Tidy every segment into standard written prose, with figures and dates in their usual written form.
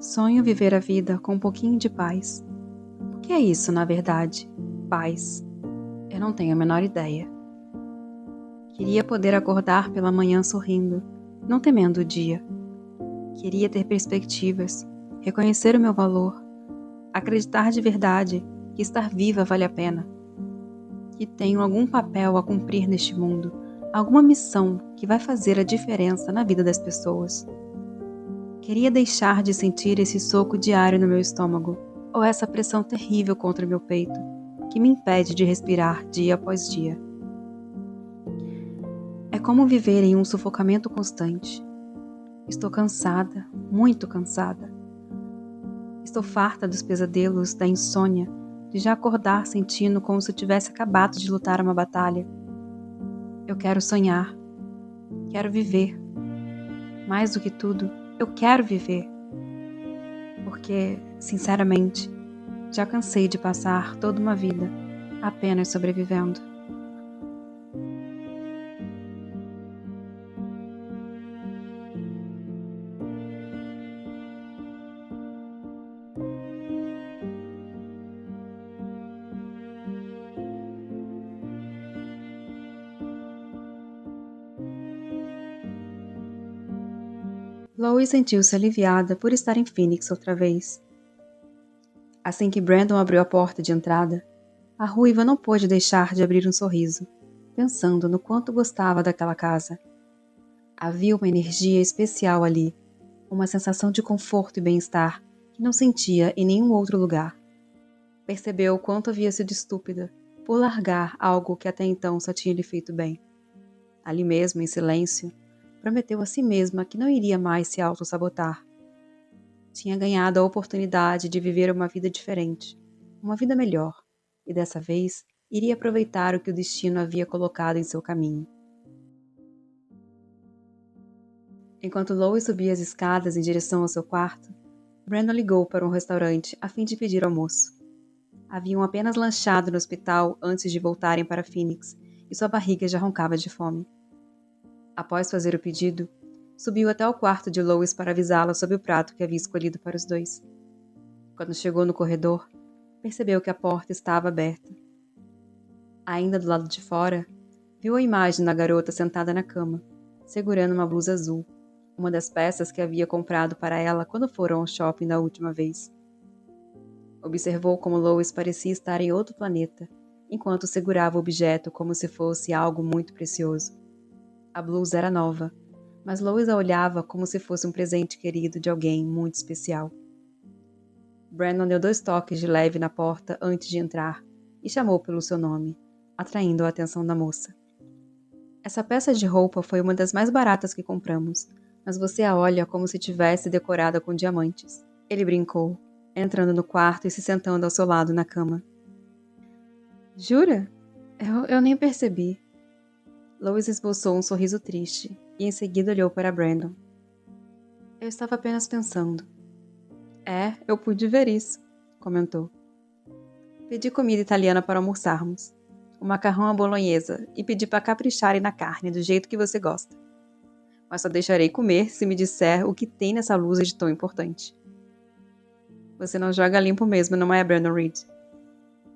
Sonho viver a vida com um pouquinho de paz. O que é isso, na verdade? Paz. Eu não tenho a menor ideia. Queria poder acordar pela manhã sorrindo, não temendo o dia. Queria ter perspectivas, reconhecer o meu valor, acreditar de verdade que estar viva vale a pena, que tenho algum papel a cumprir neste mundo, alguma missão que vai fazer a diferença na vida das pessoas. Queria deixar de sentir esse soco diário no meu estômago, ou essa pressão terrível contra meu peito, que me impede de respirar dia após dia. É como viver em um sufocamento constante. Estou cansada, muito cansada. Estou farta dos pesadelos, da insônia, de já acordar sentindo como se eu tivesse acabado de lutar uma batalha. Eu quero sonhar. Quero viver. Mais do que tudo, eu quero viver. Porque, sinceramente, já cansei de passar toda uma vida apenas sobrevivendo. Lois sentiu-se aliviada por estar em Phoenix outra vez. Assim que Brandon abriu a porta de entrada, a ruiva não pôde deixar de abrir um sorriso, pensando no quanto gostava daquela casa. Havia uma energia especial ali, uma sensação de conforto e bem-estar que não sentia em nenhum outro lugar. Percebeu o quanto havia sido estúpida por largar algo que até então só tinha lhe feito bem. Ali mesmo, em silêncio, prometeu a si mesma que não iria mais se auto-sabotar. Tinha ganhado a oportunidade de viver uma vida diferente, uma vida melhor, e dessa vez iria aproveitar o que o destino havia colocado em seu caminho. Enquanto Lois subia as escadas em direção ao seu quarto, Brandon ligou para um restaurante a fim de pedir almoço. Haviam apenas lanchado no hospital antes de voltarem para Phoenix, e sua barriga já roncava de fome. Após fazer o pedido, subiu até o quarto de Lois para avisá-la sobre o prato que havia escolhido para os dois. Quando chegou no corredor, percebeu que a porta estava aberta. Ainda do lado de fora, viu a imagem da garota sentada na cama, segurando uma blusa azul, uma das peças que havia comprado para ela quando foram ao shopping da última vez. Observou como Lois parecia estar em outro planeta, enquanto segurava o objeto como se fosse algo muito precioso. A blusa era nova, mas Lois a olhava como se fosse um presente querido de alguém muito especial. Brandon deu 2 toques de leve na porta antes de entrar e chamou pelo seu nome, atraindo a atenção da moça. Essa peça de roupa foi uma das mais baratas que compramos, mas você a olha como se tivesse decorada com diamantes. Ele brincou, entrando no quarto e se sentando ao seu lado na cama. Jura? Eu nem percebi. Lois esboçou um sorriso triste e em seguida olhou para Brandon. Eu estava apenas pensando. Eu pude ver isso, comentou. Pedi comida italiana para almoçarmos. Um macarrão à bolonhesa e pedi para capricharem na carne do jeito que você gosta. Mas só deixarei comer se me disser o que tem nessa blusa de tão importante. Você não joga limpo mesmo, não é, Brandon Reed?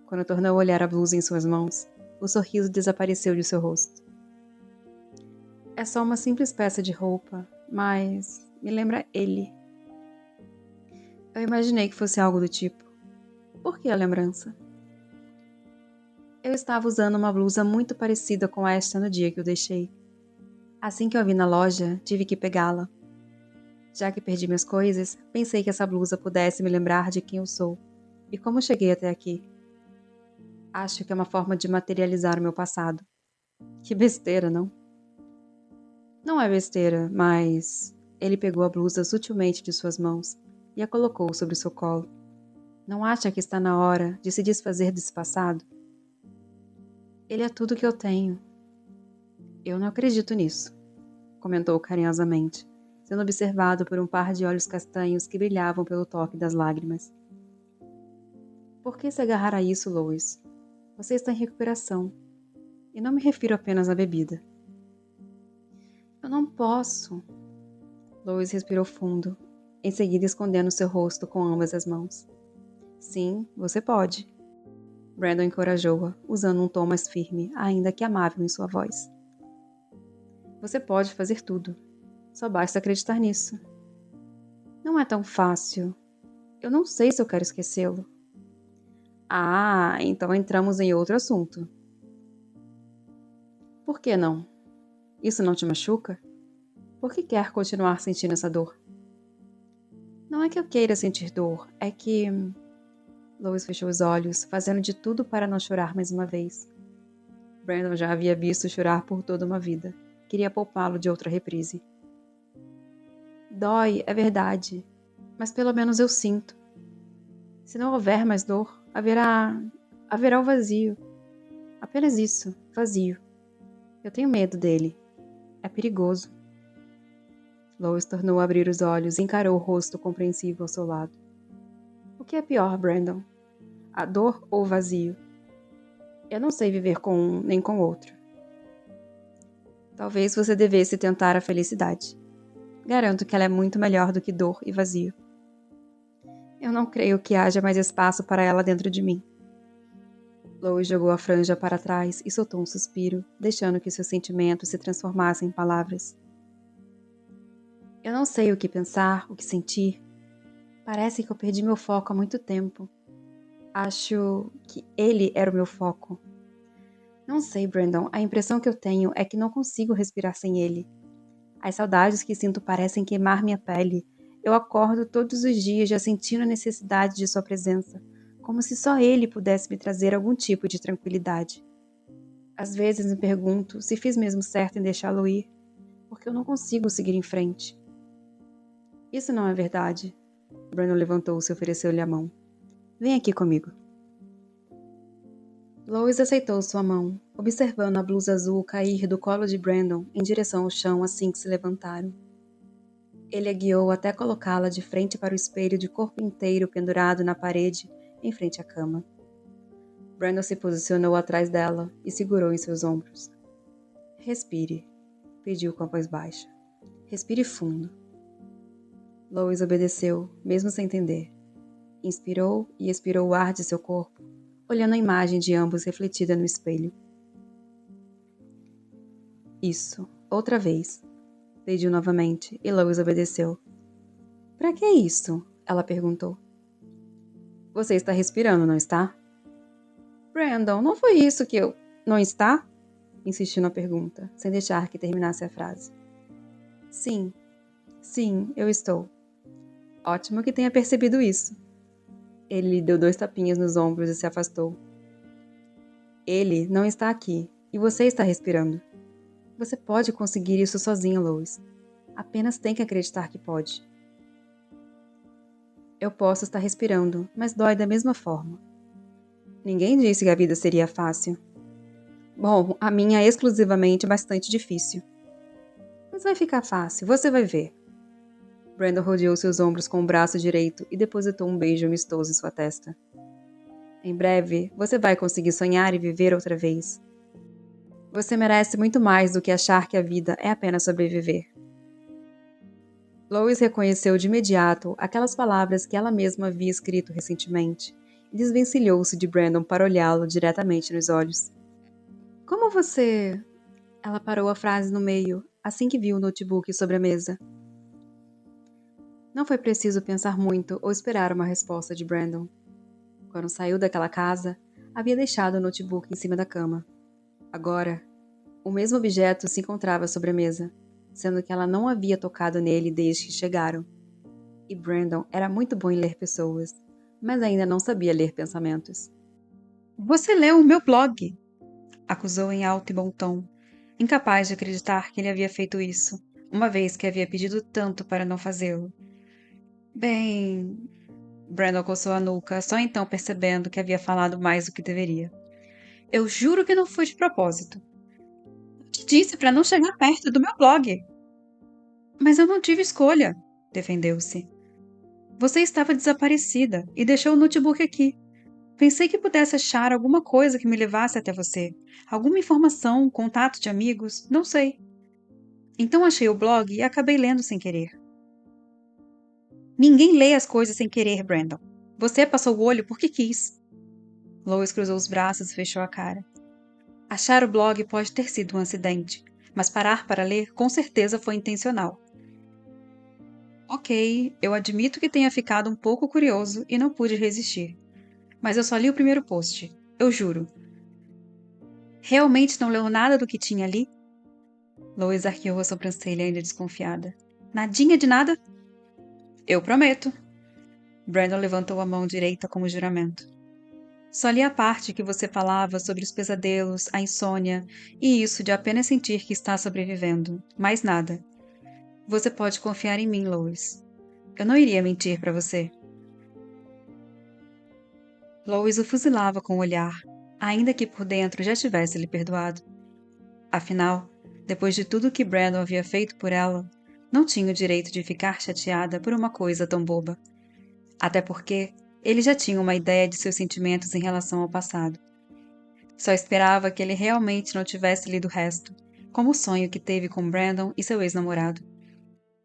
Quando tornou a olhar a blusa em suas mãos, o sorriso desapareceu de seu rosto. É só uma simples peça de roupa, mas me lembra ele. Eu imaginei que fosse algo do tipo. Por que a lembrança? Eu estava usando uma blusa muito parecida com esta no dia que o deixei. Assim que eu a vi na loja, tive que pegá-la. Já que perdi minhas coisas, pensei que essa blusa pudesse me lembrar de quem eu sou e como cheguei até aqui. Acho que é uma forma de materializar o meu passado. Que besteira, não? Não é besteira, mas... Ele pegou a blusa sutilmente de suas mãos e a colocou sobre seu colo. Não acha que está na hora de se desfazer desse passado? Ele é tudo que eu tenho. Eu não acredito nisso, comentou carinhosamente, sendo observado por um par de olhos castanhos que brilhavam pelo toque das lágrimas. Por que se agarrar a isso, Lois? Você está em recuperação. E não me refiro apenas à bebida. Eu não posso. Lois respirou fundo, em seguida escondendo seu rosto com ambas as mãos. Sim, você pode. Brandon encorajou-a, usando um tom mais firme, ainda que amável em sua voz. Você pode fazer tudo. Só basta acreditar nisso. Não é tão fácil. Eu não sei se eu quero esquecê-lo. Ah, então entramos em outro assunto. Por que não? Isso não te machuca? Por que quer continuar sentindo essa dor? Não é que eu queira sentir dor, é que... Lois fechou os olhos, fazendo de tudo para não chorar mais uma vez. Brandon já havia visto chorar por toda uma vida. Queria poupá-lo de outra reprise. Dói, é verdade, mas pelo menos eu sinto. Se não houver mais dor, haverá o vazio. Apenas isso, vazio. Eu tenho medo dele. É perigoso. Lois tornou a abrir os olhos e encarou o rosto compreensivo ao seu lado. O que é pior, Brandon? A dor ou o vazio? Eu não sei viver com um nem com outro. Talvez você devesse tentar a felicidade. Garanto que ela é muito melhor do que dor e vazio. Eu não creio que haja mais espaço para ela dentro de mim. Lois jogou a franja para trás e soltou um suspiro, deixando que seus sentimentos se transformassem em palavras. Eu não sei o que pensar, o que sentir. Parece que eu perdi meu foco há muito tempo. Acho que ele era o meu foco. Não sei, Brandon, a impressão que eu tenho é que não consigo respirar sem ele. As saudades que sinto parecem queimar minha pele. Eu acordo todos os dias já sentindo a necessidade de sua presença, como se só ele pudesse me trazer algum tipo de tranquilidade. Às vezes me pergunto se fiz mesmo certo em deixá-lo ir, porque eu não consigo seguir em frente. Isso não é verdade. Brandon levantou-se e ofereceu-lhe a mão. Vem aqui comigo. Lois aceitou sua mão, observando a blusa azul cair do colo de Brandon em direção ao chão assim que se levantaram. Ele a guiou até colocá-la de frente para o espelho de corpo inteiro pendurado na parede, em frente à cama. Brandon se posicionou atrás dela e segurou em seus ombros. Respire, pediu com a voz baixa. Respire fundo. Lois obedeceu, mesmo sem entender. Inspirou e expirou o ar de seu corpo, olhando a imagem de ambos refletida no espelho. Isso, outra vez, pediu novamente, e Lois obedeceu. Para que isso? Ela perguntou. Você está respirando, não está? Brandon, não foi isso que eu... Não está? Insistiu na pergunta, sem deixar que terminasse a frase. Sim, eu estou. Ótimo que tenha percebido isso. Ele lhe deu 2 tapinhas nos ombros e se afastou. Ele não está aqui, e você está respirando. Você pode conseguir isso sozinha, Lois. Apenas tem que acreditar que pode. Eu posso estar respirando, mas dói da mesma forma. Ninguém disse que a vida seria fácil. Bom, a minha é exclusivamente bastante difícil. Mas vai ficar fácil, você vai ver. Brandon rodeou seus ombros com o braço direito e depositou um beijo amistoso em sua testa. Em breve, você vai conseguir sonhar e viver outra vez. Você merece muito mais do que achar que a vida é apenas sobreviver. Lois reconheceu de imediato aquelas palavras que ela mesma havia escrito recentemente e desvencilhou-se de Brandon para olhá-lo diretamente nos olhos. Como você... Ela parou a frase no meio, assim que viu o notebook sobre a mesa. Não foi preciso pensar muito ou esperar uma resposta de Brandon. Quando saiu daquela casa, havia deixado o notebook em cima da cama. Agora, o mesmo objeto se encontrava sobre a mesa, sendo que ela não havia tocado nele desde que chegaram. E Brandon era muito bom em ler pessoas, mas ainda não sabia ler pensamentos. Você leu o meu blog! Acusou em alto e bom tom, incapaz de acreditar que ele havia feito isso, uma vez que havia pedido tanto para não fazê-lo. Bem... Brandon coçou a nuca, só então percebendo que havia falado mais do que deveria. Eu juro que não foi de propósito. Eu te disse para não chegar perto do meu blog. Mas eu não tive escolha, defendeu-se. Você estava desaparecida e deixou o notebook aqui. Pensei que pudesse achar alguma coisa que me levasse até você. Alguma informação, contato de amigos, não sei. Então achei o blog e acabei lendo sem querer. Ninguém lê as coisas sem querer, Brandon. Você passou o olho porque quis. Lois cruzou os braços e fechou a cara. Achar o blog pode ter sido um acidente, mas parar para ler com certeza foi intencional. Ok, eu admito que tenha ficado um pouco curioso e não pude resistir. Mas eu só li o primeiro post, eu juro. Realmente não leu nada do que tinha ali? Lois arqueou a sobrancelha ainda desconfiada. Nadinha de nada? Eu prometo. Brandon levantou a mão direita como juramento. Só li a parte que você falava sobre os pesadelos, a insônia e isso de apenas sentir que está sobrevivendo. Mais nada. Você pode confiar em mim, Lois. Eu não iria mentir para você. Lois o fuzilava com o olhar, ainda que por dentro já tivesse lhe perdoado. Afinal, depois de tudo que Brandon havia feito por ela, não tinha o direito de ficar chateada por uma coisa tão boba. Até porque ele já tinha uma ideia de seus sentimentos em relação ao passado. Só esperava que ele realmente não tivesse lido o resto, como o sonho que teve com Brandon e seu ex-namorado.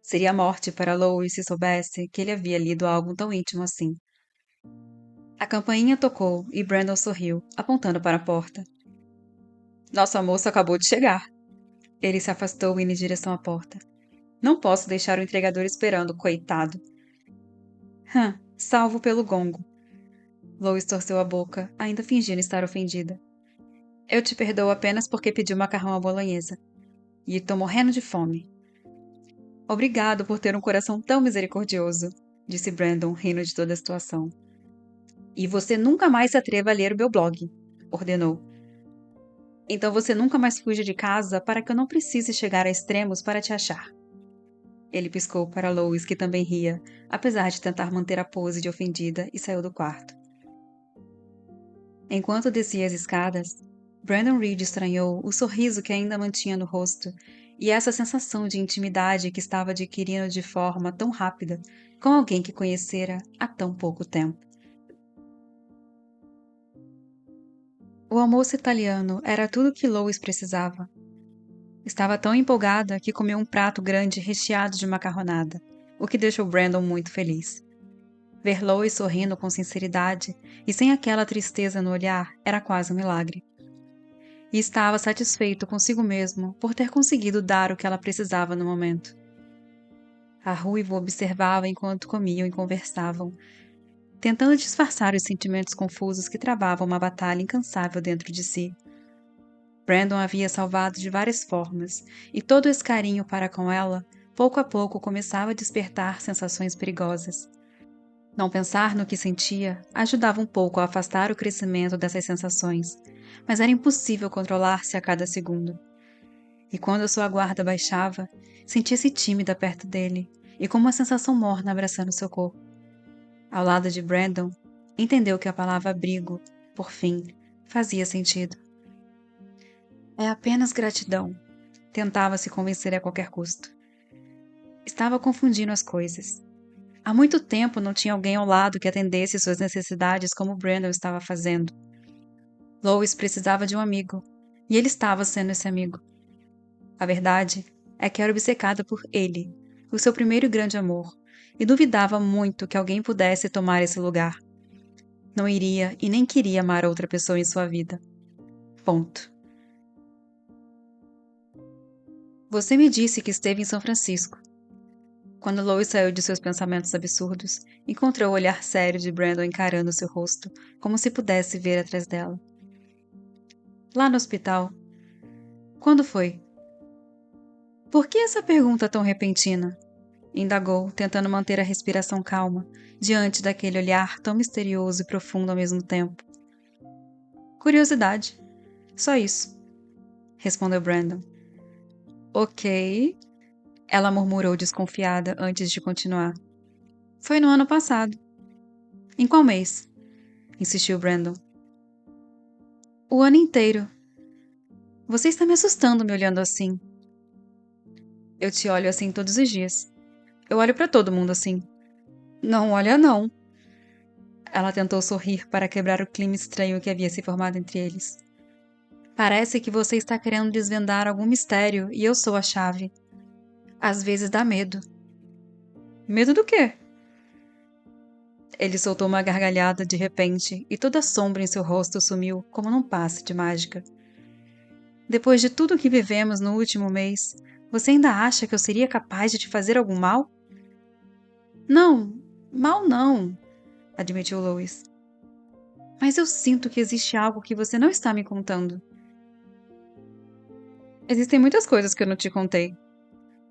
Seria morte para Lois se soubesse que ele havia lido algo tão íntimo assim. A campainha tocou e Brandon sorriu, apontando para a porta. Nosso almoço acabou de chegar. Ele se afastou indo em direção à porta. Não posso deixar o entregador esperando, coitado. Salvo pelo gongo. Lois torceu a boca, ainda fingindo estar ofendida. Eu te perdoo apenas porque pedi macarrão à bolonhesa. E tô morrendo de fome. Obrigado por ter um coração tão misericordioso, disse Brandon, rindo de toda a situação. E você nunca mais se atreva a ler o meu blog, ordenou. Então você nunca mais fuja de casa para que eu não precise chegar a extremos para te achar. Ele piscou para Lois, que também ria, apesar de tentar manter a pose de ofendida, e saiu do quarto. Enquanto descia as escadas, Brandon Reed estranhou o sorriso que ainda mantinha no rosto e essa sensação de intimidade que estava adquirindo de forma tão rápida com alguém que conhecera há tão pouco tempo. O almoço italiano era tudo que Lois precisava. Estava tão empolgada que comeu um prato grande recheado de macarronada, o que deixou Brandon muito feliz. Ver Lois sorrindo com sinceridade e sem aquela tristeza no olhar era quase um milagre. E estava satisfeito consigo mesmo por ter conseguido dar o que ela precisava no momento. A ruiva o observava enquanto comiam e conversavam, tentando disfarçar os sentimentos confusos que travavam uma batalha incansável dentro de si. Brandon a havia salvado de várias formas, e todo esse carinho para com ela, pouco a pouco começava a despertar sensações perigosas. Não pensar no que sentia ajudava um pouco a afastar o crescimento dessas sensações, mas era impossível controlar-se a cada segundo. E quando a sua guarda baixava, sentia-se tímida perto dele e com uma sensação morna abraçando seu corpo. Ao lado de Brandon, entendeu que a palavra abrigo, por fim, fazia sentido. É apenas gratidão, tentava se convencer a qualquer custo. Estava confundindo as coisas. Há muito tempo não tinha alguém ao lado que atendesse suas necessidades como Brandon estava fazendo. Lois precisava de um amigo, e ele estava sendo esse amigo. A verdade é que era obcecada por ele, o seu primeiro grande amor, e duvidava muito que alguém pudesse tomar esse lugar. Não iria e nem queria amar outra pessoa em sua vida. Ponto. Você me disse que esteve em São Francisco. Quando Lois saiu de seus pensamentos absurdos, encontrou o olhar sério de Brandon encarando seu rosto, como se pudesse ver atrás dela. Lá no hospital. Quando foi? Por que essa pergunta tão repentina? Indagou, tentando manter a respiração calma, diante daquele olhar tão misterioso e profundo ao mesmo tempo. Curiosidade. Só isso. Respondeu Brandon. Ok. Ela murmurou desconfiada antes de continuar. Foi no ano passado. Em qual mês? Insistiu Brandon. O ano inteiro. Você está me assustando me olhando assim. Eu te olho assim todos os dias. Eu olho para todo mundo assim. Não olha, não. Ela tentou sorrir para quebrar o clima estranho que havia se formado entre eles. Parece que você está querendo desvendar algum mistério e eu sou a chave. Às vezes dá medo. Medo do quê? Ele soltou uma gargalhada de repente e toda a sombra em seu rosto sumiu como num passe de mágica. Depois de tudo o que vivemos no último mês, você ainda acha que eu seria capaz de te fazer algum mal? Não, mal não, admitiu Lois. Mas eu sinto que existe algo que você não está me contando. Existem muitas coisas que eu não te contei.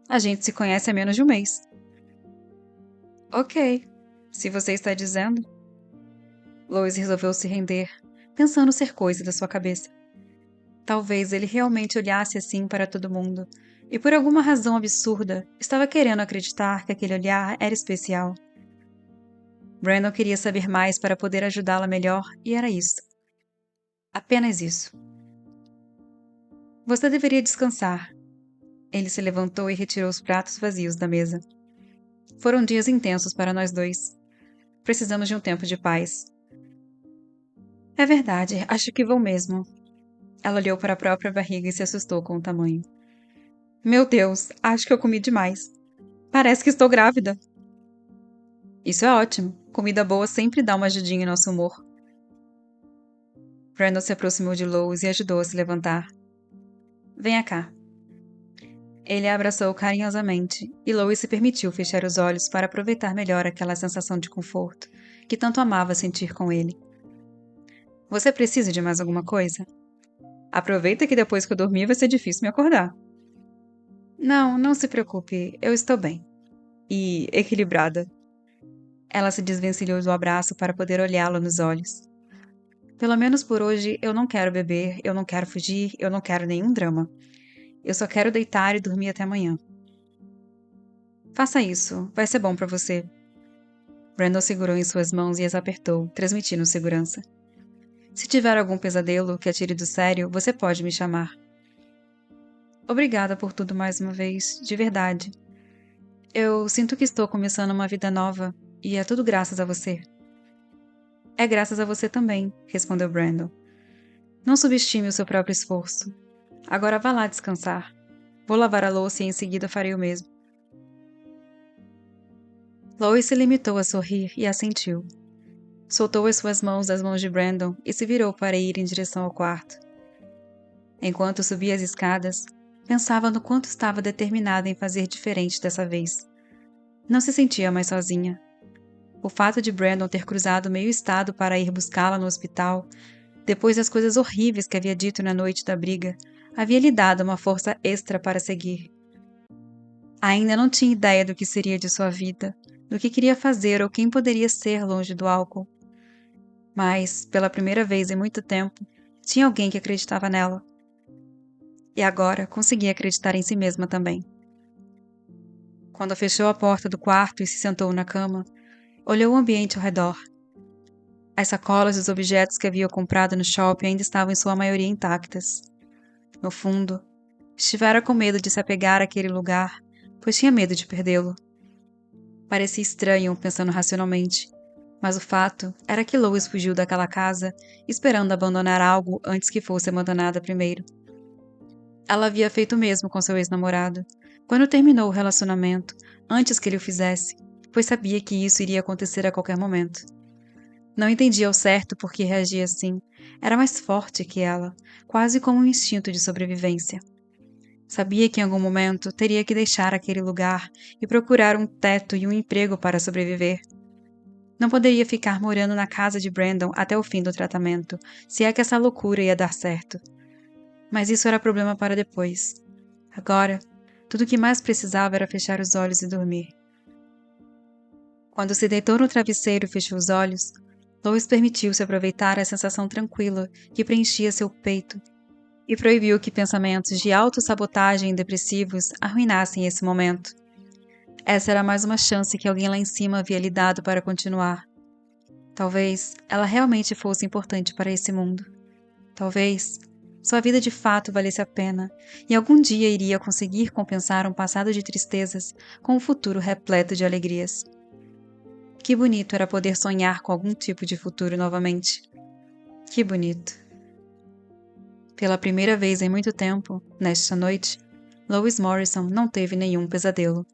A gente se conhece há menos de um mês. Ok, se você está dizendo. Lois resolveu se render, pensando ser coisa da sua cabeça. Talvez ele realmente olhasse assim para todo mundo, e por alguma razão absurda, estava querendo acreditar que aquele olhar era especial. Brandon queria saber mais para poder ajudá-la melhor, e era isso. Apenas isso. Você deveria descansar. Ele se levantou e retirou os pratos vazios da mesa. Foram dias intensos para nós dois. Precisamos de um tempo de paz. É verdade, acho que vou mesmo. Ela olhou para a própria barriga e se assustou com o tamanho. Meu Deus, acho que eu comi demais. Parece que estou grávida. Isso é ótimo. Comida boa sempre dá uma ajudinha em nosso humor. Brandon se aproximou de Lois e ajudou a se levantar. Venha cá. Ele a abraçou carinhosamente, e Lois se permitiu fechar os olhos para aproveitar melhor aquela sensação de conforto que tanto amava sentir com ele. Você precisa de mais alguma coisa? Aproveita que depois que eu dormir vai ser difícil me acordar. Não, não se preocupe, eu estou bem. E equilibrada. Ela se desvencilhou do abraço para poder olhá-lo nos olhos. Pelo menos por hoje eu não quero beber, eu não quero fugir, eu não quero nenhum drama. Eu só quero deitar e dormir até amanhã. Faça isso, vai ser bom para você. Brandon segurou em suas mãos e as apertou, transmitindo segurança. Se tiver algum pesadelo que atire do sério, você pode me chamar. Obrigada por tudo mais uma vez, de verdade. Eu sinto que estou começando uma vida nova, e é tudo graças a você. É graças a você também, respondeu Brandon. Não subestime o seu próprio esforço. Agora vá lá descansar. Vou lavar a louça e em seguida farei o mesmo. Lois se limitou a sorrir e assentiu. Soltou as suas mãos das mãos de Brandon e se virou para ir em direção ao quarto. Enquanto subia as escadas, pensava no quanto estava determinada em fazer diferente dessa vez. Não se sentia mais sozinha. O fato de Brandon ter cruzado meio estado para ir buscá-la no hospital, depois das coisas horríveis que havia dito na noite da briga, havia lhe dado uma força extra para seguir. Ainda não tinha ideia do que seria de sua vida, do que queria fazer ou quem poderia ser longe do álcool. Mas, pela primeira vez em muito tempo, tinha alguém que acreditava nela. E agora conseguia acreditar em si mesma também. Quando fechou a porta do quarto e se sentou na cama, olhou o ambiente ao redor. As sacolas e os objetos que havia comprado no shopping ainda estavam em sua maioria intactas. No fundo, estivera com medo de se apegar àquele lugar, pois tinha medo de perdê-lo. Parecia estranho, pensando racionalmente, mas o fato era que Lois fugiu daquela casa, esperando abandonar algo antes que fosse abandonada primeiro. Ela havia feito o mesmo com seu ex-namorado, quando terminou o relacionamento, antes que ele o fizesse, pois sabia que isso iria acontecer a qualquer momento. Não entendia ao certo por que reagia assim. Era mais forte que ela, quase como um instinto de sobrevivência. Sabia que em algum momento teria que deixar aquele lugar e procurar um teto e um emprego para sobreviver. Não poderia ficar morando na casa de Brandon até o fim do tratamento, se é que essa loucura ia dar certo. Mas isso era problema para depois. Agora, tudo o que mais precisava era fechar os olhos e dormir. Quando se deitou no travesseiro e fechou os olhos, Lois permitiu-se aproveitar a sensação tranquila que preenchia seu peito e proibiu que pensamentos de autossabotagem e depressivos arruinassem esse momento. Essa era mais uma chance que alguém lá em cima havia lhe dado para continuar. Talvez ela realmente fosse importante para esse mundo. Talvez sua vida de fato valesse a pena e algum dia iria conseguir compensar um passado de tristezas com um futuro repleto de alegrias. Que bonito era poder sonhar com algum tipo de futuro novamente. Que bonito. Pela primeira vez em muito tempo, nesta noite, Lois Morrison não teve nenhum pesadelo.